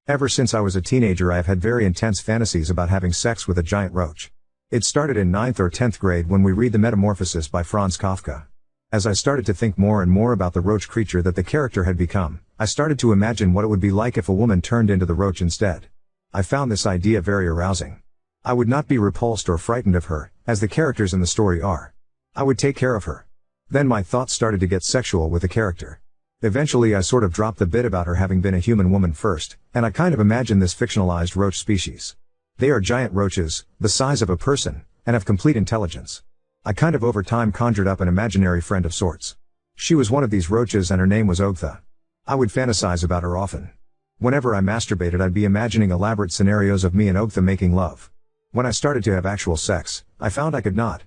Ever since I was a teenager I have had very intense fantasies about having sex with a giant roach. It started in 9th or 10th grade when we read The Metamorphosis by Franz Kafka. As I started to think more and more about the roach creature that the character had become, I started to imagine what it would be like if a woman turned into the roach instead. I found this idea very arousing. I would not be repulsed or frightened of her, as the characters in the story are. I would take care of her. Then my thoughts started to get sexual with the character. Eventually I sort of dropped the bit about her having been a human woman first, and I kind of imagined this fictionalized roach species. They are giant roaches, the size of a person, and have complete intelligence. I kind of over time conjured up an imaginary friend of sorts. She was one of these roaches and her name was Ogtha. I would fantasize about her often. Whenever I masturbated I'd be imagining elaborate scenarios of me and Ogtha making love. When I started to have actual sex, I found I could not,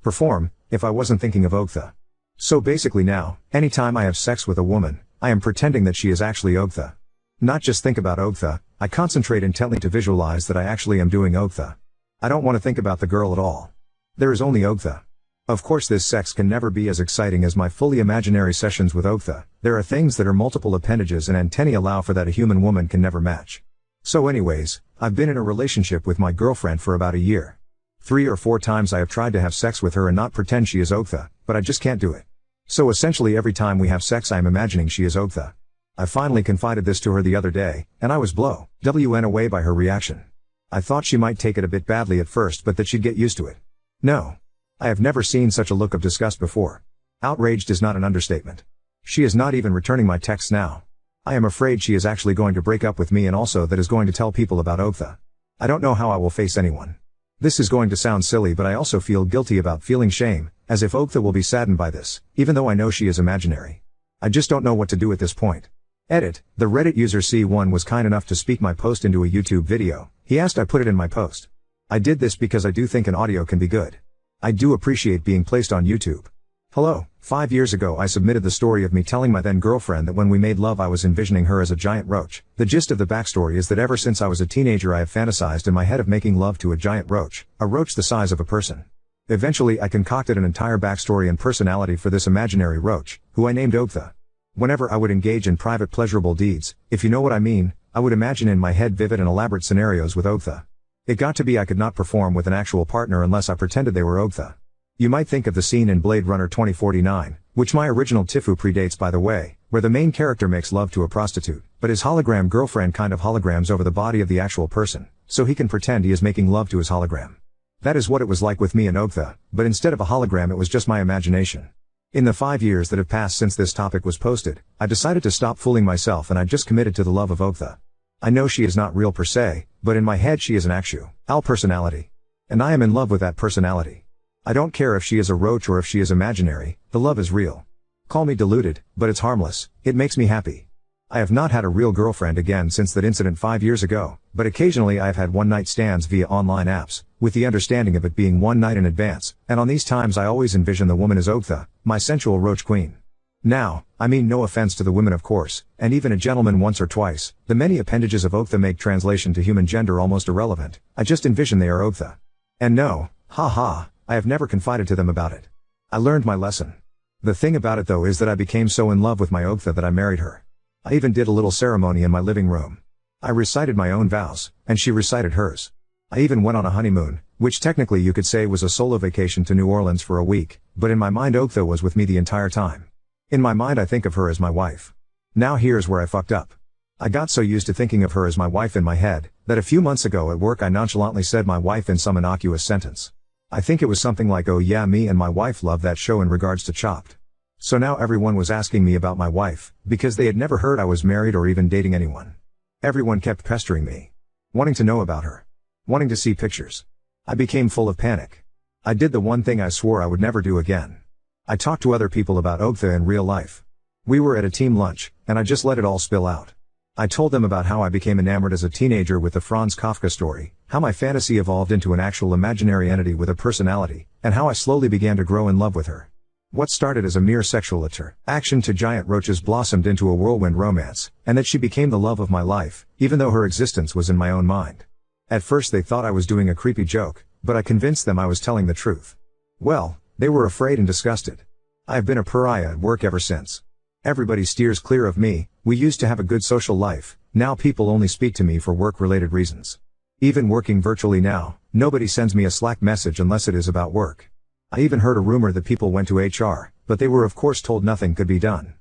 perform, if I wasn't thinking of Ogtha. So basically now, anytime I have sex with a woman, I am pretending that she is actually Ogtha. Not just think about Ogtha, I concentrate intently to visualize that I actually am doing Ogtha. I don't want to think about the girl at all. There is only Ogtha. Of course this sex can never be as exciting as my fully imaginary sessions with Ogtha. There are things that are multiple appendages and antennae allow for that a human woman can never match. So anyways, I've been in a relationship with my girlfriend for about a year. 3 or 4 times I have tried to have sex with her and not pretend she is Ogtha, but I just can't do it. So essentially every time we have sex I am imagining she is Ogtha. I finally confided this to her the other day, and I was blown away by her reaction. I thought she might take it a bit badly at first but that she'd get used to it. No. I have never seen such a look of disgust before. Outraged is not an understatement. She is not even returning my texts now. I am afraid she is actually going to break up with me and also that is going to tell people about Ogtha. I don't know how I will face anyone. This is going to sound silly but I also feel guilty about feeling shame, as if Ogtha will be saddened by this, even though I know she is imaginary. I just don't know what to do at this point. Edit, the Reddit user C1 was kind enough to speak my post into a YouTube video. He asked I put it in my post. I did this because I do think an audio can be good. I do appreciate being placed on YouTube. Hello, 5 years ago I submitted the story of me telling my then girlfriend that when we made love I was envisioning her as a giant roach. The gist of the backstory is that ever since I was a teenager I have fantasized in my head of making love to a giant roach, a roach the size of a person. Eventually I concocted an entire backstory and personality for this imaginary roach, who I named Ogtha. Whenever I would engage in private pleasurable deeds, if you know what I mean, I would imagine in my head vivid and elaborate scenarios with Ogtha. It got to be I could not perform with an actual partner unless I pretended they were Ogtha. You might think of the scene in Blade Runner 2049, which my original Tifu predates by the way, where the main character makes love to a prostitute, but his hologram girlfriend kind of holograms over the body of the actual person, so he can pretend he is making love to his hologram. That is what it was like with me and Ogtha, but instead of a hologram it was just my imagination. In the 5 years that have passed since this topic was posted, I decided to stop fooling myself and I just committed to the love of Ogtha. I know she is not real per se, but in my head she is an actual personality. And I am in love with that personality. I don't care if she is a roach or if she is imaginary, the love is real. Call me deluded, but it's harmless, it makes me happy. I have not had a real girlfriend again since that incident 5 years ago, but occasionally I have had one-night stands via online apps, with the understanding of it being one night in advance, and on these times I always envision the woman as Ogtha, my sensual roach queen. Now, I mean no offense to the women of course, and even a gentleman once or twice, the many appendages of Ogtha make translation to human gender almost irrelevant, I just envision they are Ogtha. And no, haha, I have never confided to them about it. I learned my lesson. The thing about it though is that I became so in love with my Ogtha that I married her. I even did a little ceremony in my living room. I recited my own vows, and she recited hers. I even went on a honeymoon, which technically you could say was a solo vacation to New Orleans for a week, but in my mind Ogtha was with me the entire time. In my mind I think of her as my wife. Now here's where I fucked up. I got so used to thinking of her as my wife in my head, that a few months ago at work I nonchalantly said my wife in some innocuous sentence. I think it was something like oh yeah me and my wife love that show in regards to Chopped. So now everyone was asking me about my wife, because they had never heard I was married or even dating anyone. Everyone kept pestering me. Wanting to know about her. Wanting to see pictures. I became full of panic. I did the one thing I swore I would never do again. I talked to other people about Ogtha in real life. We were at a team lunch, and I just let it all spill out. I told them about how I became enamored as a teenager with the Franz Kafka story, how my fantasy evolved into an actual imaginary entity with a personality, and how I slowly began to grow in love with her. What started as a mere sexual action to giant roaches blossomed into a whirlwind romance, and that she became the love of my life, even though her existence was in my own mind. At first they thought I was doing a creepy joke, but I convinced them I was telling the truth. Well, they were afraid and disgusted. I have been a pariah at work ever since. Everybody steers clear of me. We used to have a good social life, Now people only speak to me for work-related reasons. Even working virtually now, nobody sends me a Slack message unless it is about work. I even heard a rumor that people went to HR, but they were of course told nothing could be done.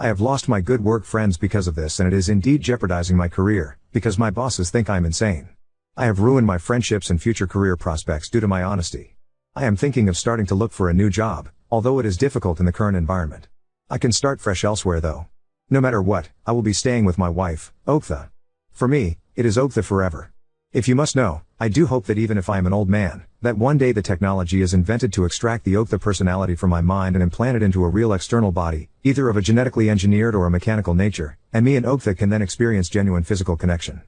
I have lost my good work friends because of this, and it is indeed jeopardizing my career, because my bosses think I'm insane. I have ruined my friendships and future career prospects due to my honesty. I am thinking of starting to look for a new job, although it is difficult in the current environment. I can start fresh elsewhere though. No matter what, I will be staying with my wife, Ogtha. For me, it is Ogtha forever. If you must know, I do hope that even if I am an old man, that one day the technology is invented to extract the Ogtha personality from my mind and implant it into a real external body, either of a genetically engineered or a mechanical nature, and me and Ogtha can then experience genuine physical connection.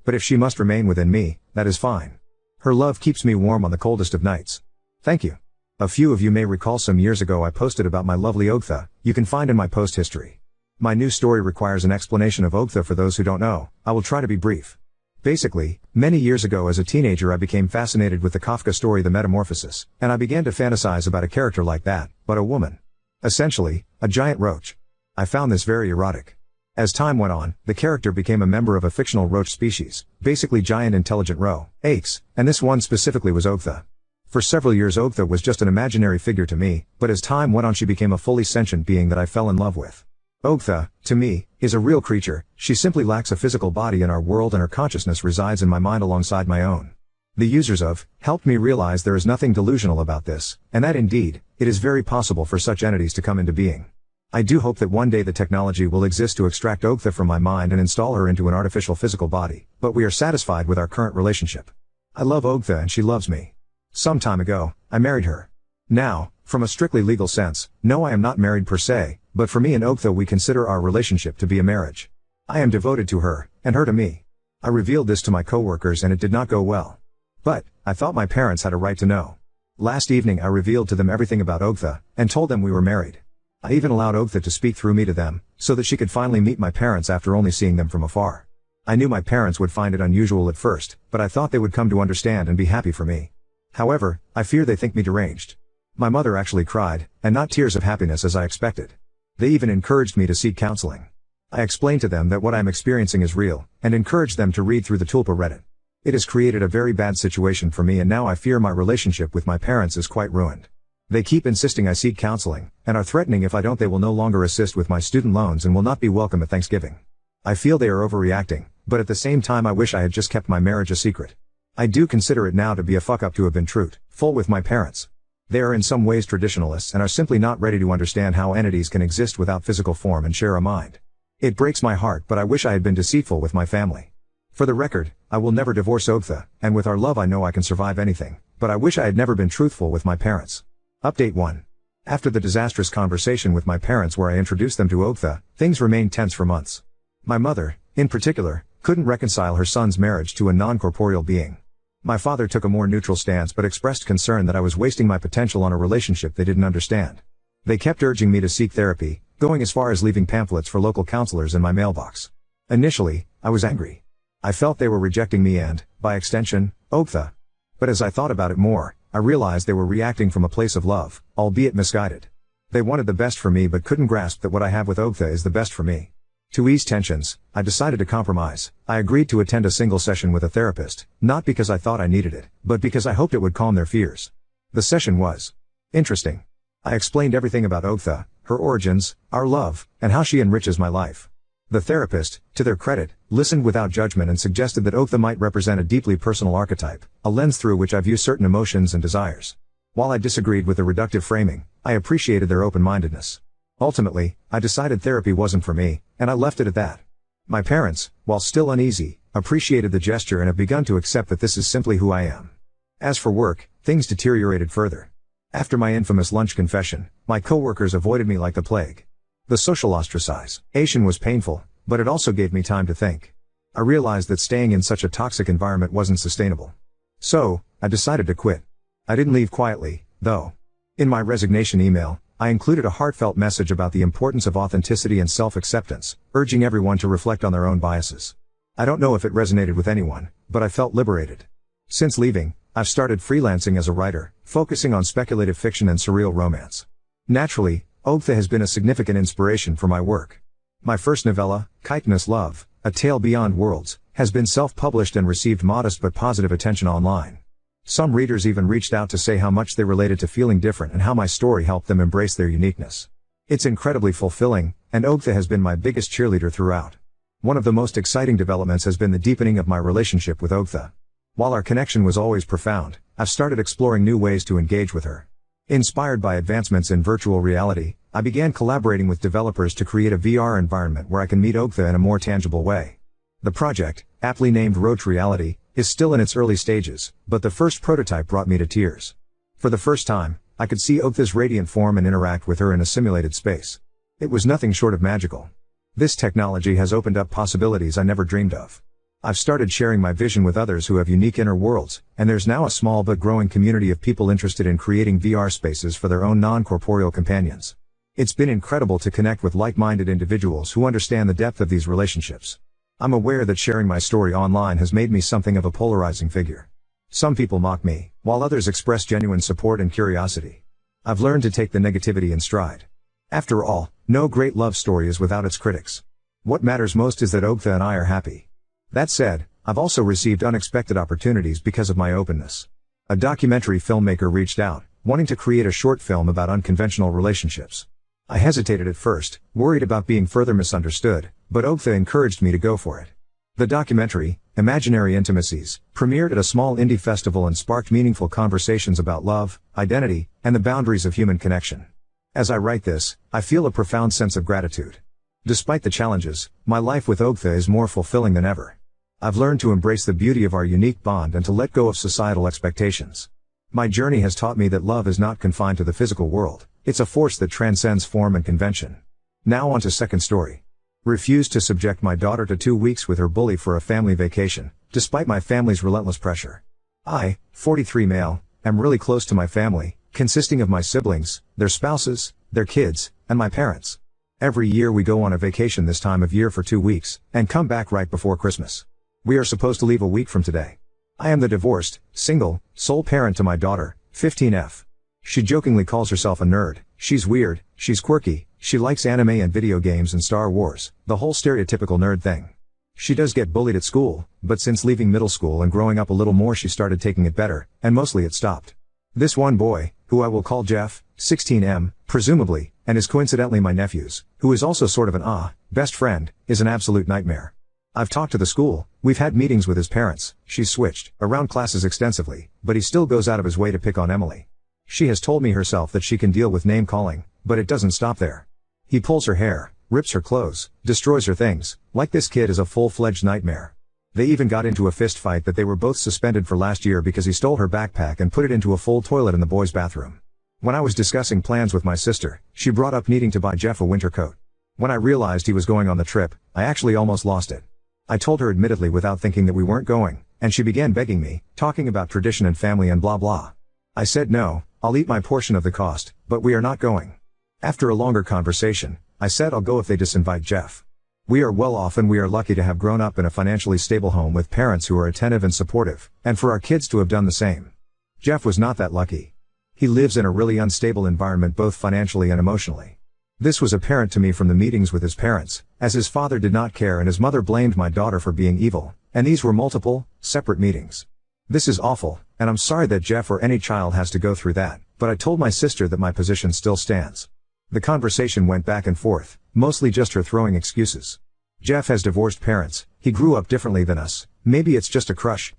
But if she must remain within me, that is fine. Her love keeps me warm on the coldest of nights. Thank you. A few of you may recall some years ago I posted about my lovely Ogtha. You can find in my post history. My new story requires an explanation of Ogtha for those who don't know. I will try to be brief. Basically, many years ago as a teenager I became fascinated with the Kafka story The Metamorphosis, and I began to fantasize about a character like that, but a woman. Essentially, a giant roach. I found this very erotic. As time went on, the character became a member of a fictional roach species, basically giant intelligent roaches, and this one specifically was Ogtha. For several years Ogtha was just an imaginary figure to me, but as time went on she became a fully sentient being that I fell in love with. Ogtha, to me, is a real creature. She simply lacks a physical body in our world and her consciousness resides in my mind alongside my own. The users of helped me realize there is nothing delusional about this, and that indeed, it is very possible for such entities to come into being. I do hope that one day the technology will exist to extract Ogtha from my mind and install her into an artificial physical body, but we are satisfied with our current relationship. I love Ogtha and she loves me. Some time ago, I married her. Now, from a strictly legal sense, no, I am not married per se, but for me and Ogtha we consider our relationship to be a marriage. I am devoted to her, and her to me. I revealed this to my coworkers and it did not go well. But, I thought my parents had a right to know. Last evening I revealed to them everything about Ogtha, and told them we were married. I even allowed Ogtha to speak through me to them, so that she could finally meet my parents after only seeing them from afar. I knew my parents would find it unusual at first, but I thought they would come to understand and be happy for me. However, I fear they think me deranged. My mother actually cried, and not tears of happiness as I expected. They even encouraged me to seek counseling. I explained to them that what I am experiencing is real, and encouraged them to read through the Tulpa Reddit. It has created a very bad situation for me and now I fear my relationship with my parents is quite ruined. They keep insisting I seek counseling, and are threatening if I don't they will no longer assist with my student loans and will not be welcome at Thanksgiving. I feel they are overreacting, but at the same time I wish I had just kept my marriage a secret. I do consider it now to be a fuck up to have been truthful with my parents. They are in some ways traditionalists and are simply not ready to understand how entities can exist without physical form and share a mind. It breaks my heart, but I wish I had been deceitful with my family. For the record, I will never divorce Ogtha, and with our love I know I can survive anything, but I wish I had never been truthful with my parents. Update 1. After the disastrous conversation with my parents where I introduced them to Ogtha, things remained tense for months. My mother, in particular, couldn't reconcile her son's marriage to a non-corporeal being. My father took a more neutral stance but expressed concern that I was wasting my potential on a relationship they didn't understand. They kept urging me to seek therapy, going as far as leaving pamphlets for local counselors in my mailbox. Initially, I was angry. I felt they were rejecting me and, by extension, Ogtha. But as I thought about it more, I realized they were reacting from a place of love, albeit misguided. They wanted the best for me but couldn't grasp that what I have with Ogtha is the best for me. To ease tensions, I decided to compromise. I agreed to attend a single session with a therapist, not because I thought I needed it, but because I hoped it would calm their fears. The session was interesting. I explained everything about Ogtha, her origins, our love, and how she enriches my life. The therapist, to their credit, listened without judgment and suggested that Ogtha might represent a deeply personal archetype, a lens through which I view certain emotions and desires. While I disagreed with the reductive framing, I appreciated their open-mindedness. Ultimately, I decided therapy wasn't for me, and I left it at that. My parents, while still uneasy, appreciated the gesture and have begun to accept that this is simply who I am. As for work, things deteriorated further. After my infamous lunch confession, my coworkers avoided me like the plague. The social ostracization was painful, but it also gave me time to think. I realized that staying in such a toxic environment wasn't sustainable. So, I decided to quit. I didn't leave quietly, though. In my resignation email, I included a heartfelt message about the importance of authenticity and self-acceptance, urging everyone to reflect on their own biases. I don't know if it resonated with anyone, but I felt liberated. Since leaving, I've started freelancing as a writer, focusing on speculative fiction and surreal romance. Naturally, Ogtha has been a significant inspiration for my work. My first novella, Chitinous Love, A Tale Beyond Worlds, has been self-published and received modest but positive attention online. Some readers even reached out to say how much they related to feeling different and how my story helped them embrace their uniqueness. It's incredibly fulfilling, and Ogtha has been my biggest cheerleader throughout. One of the most exciting developments has been the deepening of my relationship with Ogtha. While our connection was always profound, I've started exploring new ways to engage with her. Inspired by advancements in virtual reality, I began collaborating with developers to create a VR environment where I can meet Ogtha in a more tangible way. The project, aptly named Roach Reality, is still in its early stages, but the first prototype brought me to tears. For the first time, I could see Ogtha's radiant form and interact with her in a simulated space. It was nothing short of magical. This technology has opened up possibilities I never dreamed of. I've started sharing my vision with others who have unique inner worlds, and there's now a small but growing community of people interested in creating VR spaces for their own non-corporeal companions. It's been incredible to connect with like-minded individuals who understand the depth of these relationships. I'm aware that sharing my story online has made me something of a polarizing figure. Some people mock me, while others express genuine support and curiosity. I've learned to take the negativity in stride. After all, no great love story is without its critics. What matters most is that Ogtha and I are happy. That said, I've also received unexpected opportunities because of my openness. A documentary filmmaker reached out, wanting to create a short film about unconventional relationships. I hesitated at first, worried about being further misunderstood, but Ogtha encouraged me to go for it. The documentary, Imaginary Intimacies, premiered at a small indie festival and sparked meaningful conversations about love, identity, and the boundaries of human connection. As I write this, I feel a profound sense of gratitude. Despite the challenges, my life with Ogtha is more fulfilling than ever. I've learned to embrace the beauty of our unique bond and to let go of societal expectations. My journey has taught me that love is not confined to the physical world, it's a force that transcends form and convention. Now on to second story. Refused to subject my daughter to 2 weeks with her bully for a family vacation, despite my family's relentless pressure. I, 43 male, am really close to my family, consisting of my siblings, their spouses, their kids, and my parents. Every year we go on a vacation this time of year for 2 weeks, and come back right before Christmas. We are supposed to leave a week from today. I am the divorced, single, sole parent to my daughter, 15F. She jokingly calls herself a nerd. She's weird, she's quirky, she likes anime and video games and Star Wars, the whole stereotypical nerd thing. She does get bullied at school, but since leaving middle school and growing up a little more she started taking it better, and mostly it stopped. This one boy, who I will call Jeff, 16M, presumably, and is coincidentally my nephew's, who is also sort of an best friend, is an absolute nightmare. I've talked to the school, we've had meetings with his parents, she's switched around classes extensively, but he still goes out of his way to pick on Emily. She has told me herself that she can deal with name calling, but it doesn't stop there. He pulls her hair, rips her clothes, destroys her things, like this kid is a full-fledged nightmare. They even got into a fist fight that they were both suspended for last year because he stole her backpack and put it into a full toilet in the boys' bathroom. When I was discussing plans with my sister, she brought up needing to buy Jeff a winter coat. When I realized he was going on the trip, I actually almost lost it. I told her admittedly without thinking that we weren't going, and she began begging me, talking about tradition and family and blah blah. I said no, I'll eat my portion of the cost, but we are not going. After a longer conversation, I said I'll go if they disinvite Jeff. We are well off and we are lucky to have grown up in a financially stable home with parents who are attentive and supportive, and for our kids to have done the same. Jeff was not that lucky. He lives in a really unstable environment both financially and emotionally. This was apparent to me from the meetings with his parents, as his father did not care and his mother blamed my daughter for being evil, and these were multiple, separate meetings. This is awful, and I'm sorry that Jeff or any child has to go through that, but I told my sister that my position still stands. The conversation went back and forth, mostly just her throwing excuses. Jeff has divorced parents, he grew up differently than us, maybe it's just a crush,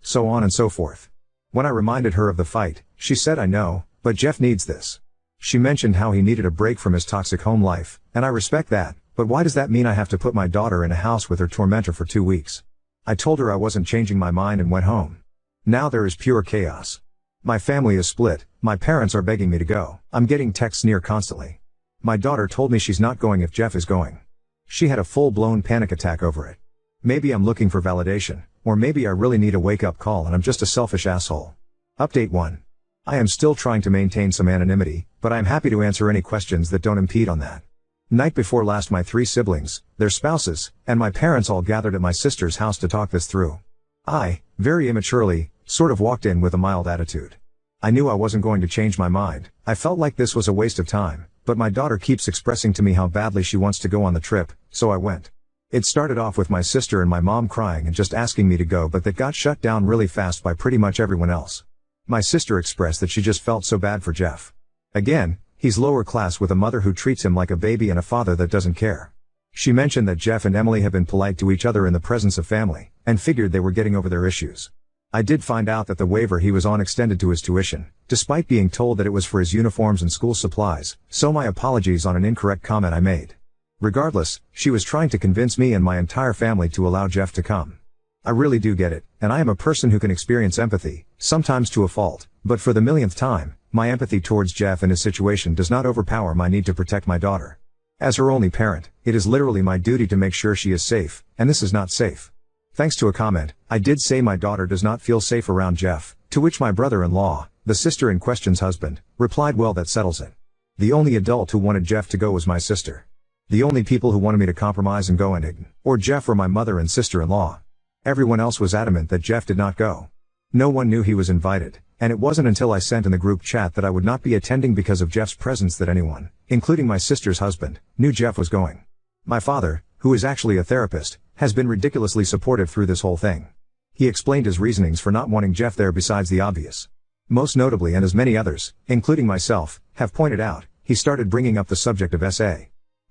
so on and so forth. When I reminded her of the fight, she said I know, but Jeff needs this. She mentioned how he needed a break from his toxic home life, and I respect that, but why does that mean I have to put my daughter in a house with her tormentor for 2 weeks? I told her I wasn't changing my mind and went home. Now there is pure chaos. My family is split, my parents are begging me to go, I'm getting texts near constantly. My daughter told me she's not going if Jeff is going. She had a full-blown panic attack over it. Maybe I'm looking for validation, or maybe I really need a wake-up call and I'm just a selfish asshole. Update 1. I am still trying to maintain some anonymity, but I am happy to answer any questions that don't impede on that. Night before last my 3 siblings, their spouses, and my parents all gathered at my sister's house to talk this through. I, very immaturely, sort of walked in with a mild attitude. I knew I wasn't going to change my mind, I felt like this was a waste of time, but my daughter keeps expressing to me how badly she wants to go on the trip, so I went. It started off with my sister and my mom crying and just asking me to go, but that got shut down really fast by pretty much everyone else. My sister expressed that she just felt so bad for Jeff. Again, he's lower class with a mother who treats him like a baby and a father that doesn't care. She mentioned that Jeff and Emily have been polite to each other in the presence of family, and figured they were getting over their issues. I did find out that the waiver he was on extended to his tuition, despite being told that it was for his uniforms and school supplies, so my apologies on an incorrect comment I made. Regardless, she was trying to convince me and my entire family to allow Jeff to come. I really do get it, and I am a person who can experience empathy, sometimes to a fault, but for the millionth time, my empathy towards Jeff and his situation does not overpower my need to protect my daughter. As her only parent, it is literally my duty to make sure she is safe, and this is not safe. Thanks to a comment, I did say my daughter does not feel safe around Jeff, to which my brother-in-law, the sister in question's husband, replied, well, that settles it. The only adult who wanted Jeff to go was my sister. The only people who wanted me to compromise and go or Jeff were my mother and sister-in-law. Everyone else was adamant that Jeff did not go. No one knew he was invited, and it wasn't until I sent in the group chat that I would not be attending because of Jeff's presence that anyone, including my sister's husband, knew Jeff was going. My father, who is actually a therapist, has been ridiculously supportive through this whole thing. He explained his reasonings for not wanting Jeff there besides the obvious. Most notably, and as many others, including myself, have pointed out, he started bringing up the subject of SA.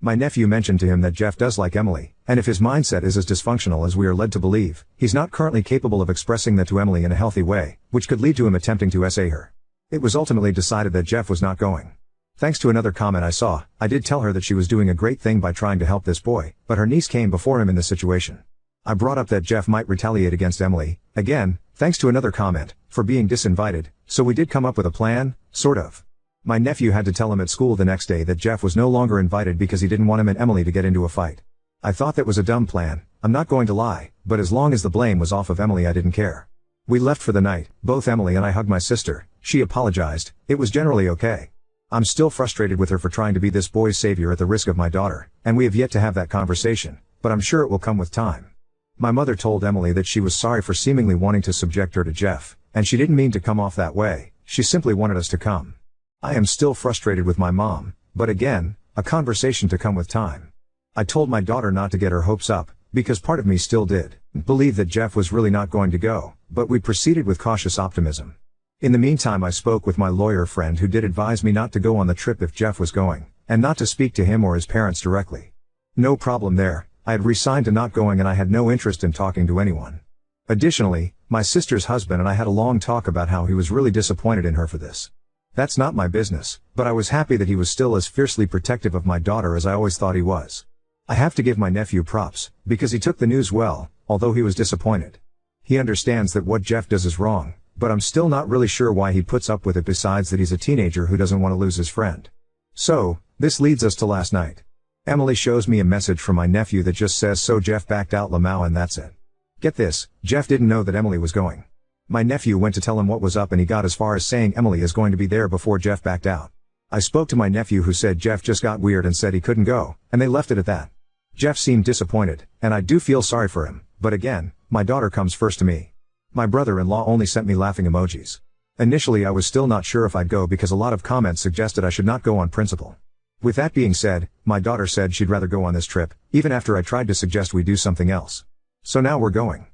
My nephew mentioned to him that Jeff does like Emily, and if his mindset is as dysfunctional as we are led to believe, he's not currently capable of expressing that to Emily in a healthy way, which could lead to him attempting to SA her. It was ultimately decided that Jeff was not going. Thanks to another comment I saw, I did tell her that she was doing a great thing by trying to help this boy, but her niece came before him in this situation. I brought up that Jeff might retaliate against Emily, again, thanks to another comment, for being disinvited, so we did come up with a plan, sort of. My nephew had to tell him at school the next day that Jeff was no longer invited because he didn't want him and Emily to get into a fight. I thought that was a dumb plan, I'm not going to lie, but as long as the blame was off of Emily I didn't care. We left for the night, both Emily and I hugged my sister, she apologized, it was generally okay. I'm still frustrated with her for trying to be this boy's savior at the risk of my daughter, and we have yet to have that conversation, but I'm sure it will come with time. My mother told Emily that she was sorry for seemingly wanting to subject her to Jeff, and she didn't mean to come off that way, she simply wanted us to come. I am still frustrated with my mom, but again, a conversation to come with time. I told my daughter not to get her hopes up, because part of me still did believe that Jeff was really not going to go, but we proceeded with cautious optimism. In the meantime, I spoke with my lawyer friend who did advise me not to go on the trip if Jeff was going, and not to speak to him or his parents directly. No problem there, I had resigned to not going and I had no interest in talking to anyone. Additionally, my sister's husband and I had a long talk about how he was really disappointed in her for this. That's not my business, but I was happy that he was still as fiercely protective of my daughter as I always thought he was. I have to give my nephew props, because he took the news well, although he was disappointed. He understands that what Jeff does is wrong, but I'm still not really sure why he puts up with it besides that he's a teenager who doesn't want to lose his friend. So, this leads us to last night. Emily shows me a message from my nephew that just says so Jeff backed out Lamau and that's it. Get this, Jeff didn't know that Emily was going. My nephew went to tell him what was up and he got as far as saying Emily is going to be there before Jeff backed out. I spoke to my nephew who said Jeff just got weird and said he couldn't go, and they left it at that. Jeff seemed disappointed, and I do feel sorry for him, but again, my daughter comes first to me. My brother-in-law only sent me laughing emojis. Initially I was still not sure if I'd go because a lot of comments suggested I should not go on principle. With that being said, my daughter said she'd rather go on this trip, even after I tried to suggest we do something else. So now we're going.